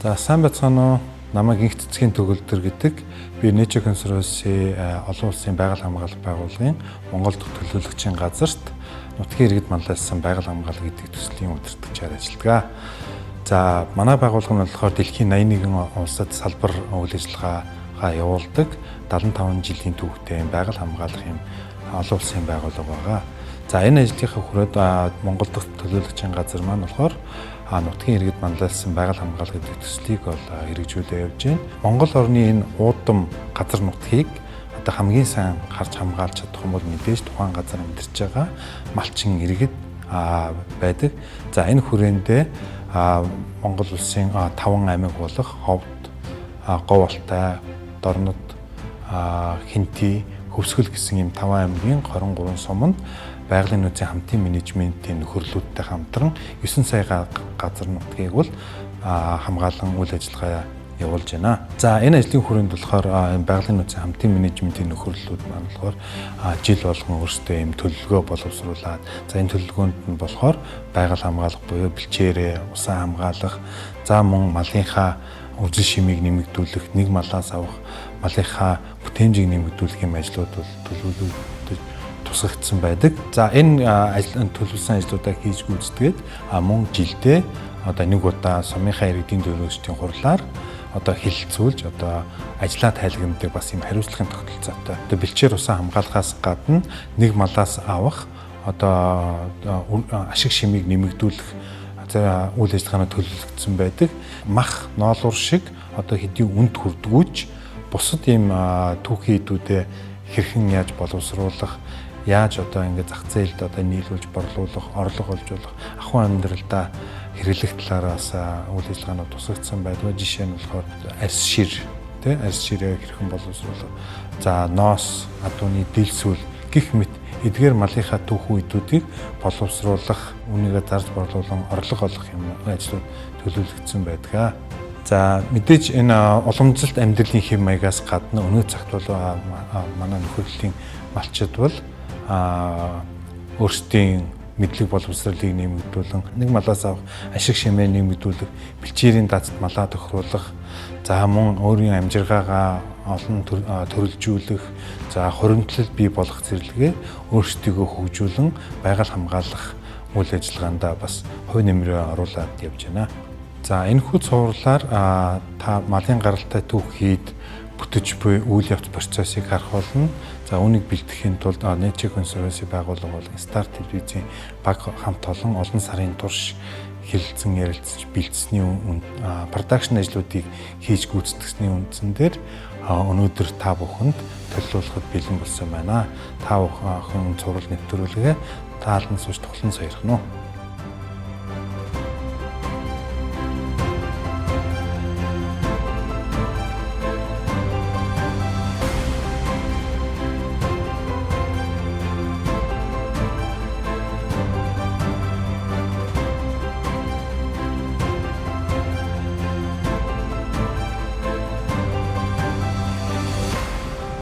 За сайн байцгаана уу? Намайг Инх цэцгийн төгөлдөр гэдэг. Би Nature Conservancy олон улсын байгаль хамгаалалт байгууллагын Монгол дахь төлөөлөгчийн газарт нутгийн иргэд манлайлсан байгаль хамгаалал гэдэг төслийн удирдагчаар ажилладаг. За манай байгууллага нь болохоор дэлхийн 81 улсад салбар үйл ажиллагаагаа явуулдаг 75 жилийн түүхтэй байгаль хамгаалах юм олон улсын байгууллага байгаа. За энэ ажлынхаа хүрээд Монгол дахь төлөөлөгчийн газар маань болохоор нутгийн иргэд манлайлсан байгаль хамгаалал гэдэг төслийг бол хэрэгжүүлээ явж байна. Монгол орны энэ уудам газар нутгийг одоо хамгийн сайн харж хамгаалж чадах юм бол мэдээж тухайн газар амьдарч байгаа малчин иргэд байдаг. За энэ хүрээндээ Монгол улсын 5 аймаг болох Ховд, Говь Алтай, Дорнод, Хинти, Хөвсгөл гэсэн ийм 5 аймгийн 23 суманд байгалийн нөөцийн хамтын менежментийн нөхөрлөлттэй хамтран 9 сая газар нутгийг бол хамгаалан үйл ажиллагаа явуулж байна. За энэ ажлын хүрээнд болохоор байгалийн нөөцийн хамтын менежментийн нөхөрлөлүүд маань болохоор жил болгон өөрсдөө ийм төлөвлөгөө боловсруулад за энэ төлөвлөгөөнд нь болохоор байгаль хамгаалах буюу бэлчээрээ усан хамгаалах, за мөн малынхаа үржил шимийг нэмэгдүүлэх, нэг малаас авах малынхаа бүтээмжийг нэмэгдүүлэх юм ажлууд бол төлөвлөлтөд тусгагдсан байдаг. За энэ төлөвлөсөн ажлуудаа хийж гүйцэтгээд мөн жилдээ одоо нэг удаа сумынхаа иргэдийн төлөөлөгчдийн хурлаар одоо хэлэлцүүлж одоо ажлаа тайлагнадаг бас юм хариуцлагын тогтолцоотой. Одоо бэлчээр усан хамгаалахаас гадна нэг малаас авах одоо ашиг шимийг нэмэгдүүлэх үйл ажиллагааны төлөвлөгдсөн байдаг. Мах, ноолуур шиг одоо хэдийн үнд хүрдгүүж бусад ийм түүхийн эдүүдээ хэрхэн яаж боловсруулах, яаж одоо ингээд зах зээлд одоо нийлүүлж борлуулах, орлого олжуулах, ахуйн амьдралдаа хэрэглэх талаараас үйл ажиллагаанууд тусгагдсан байдаг. Жишээ нь болохоор арьс шир, арьс ширээ хэрхэн боловсруулах, за ноос, адууны дэлсүүл гэх мэт эдгээр малынхаа түүхэн эдүүдийг боловсруулах, үүнийгээ зарж борлуулан орлого олох юм ажлууд төлөвлөгдсөн байдаг. За мэдээж энэ уламжлалт амьдралын хэв маягаас гадна өнөө цагт бол манай нөхөрлөлийн малчид бол өөрсдийн мэдлэг боловсролыг нэмэгдүүлэн нэг малаас авах ашиг шимээ нэмэгдүүлэх, бэлчээрийн дацд малаа тохируулах, за мөн өөрийн амжиргаагаа олон төрөлжүүлэх, за хуримтлал бий болгох зэрлэгээ өөрсдийгөө хөгжүүлэн байгаль хамгаалах үйл ажиллагаанд бас хувь нэмрээ оруулаад явж байна. За энэ хүү цувралаар та малын гаралтай түүхийд бүтэж буй үйл явц процессыг харах болно. За үүнийг бэлтгэхийн тулд Nature Conservancy байгууллага болон Star телевизийн баг хамт олон сарын турш хэлэлцэн ярилцж бэлдсэний продакшн ажлуудыг хийж гүйцэтгэсний үндсэн дээр өнөөдөр та бүхэнд төлөвлөхөд бэлэн болсон байна. Та бүхэн цуврал нэвтрүүлгээ таалан сууж тоглон сойрхно уу.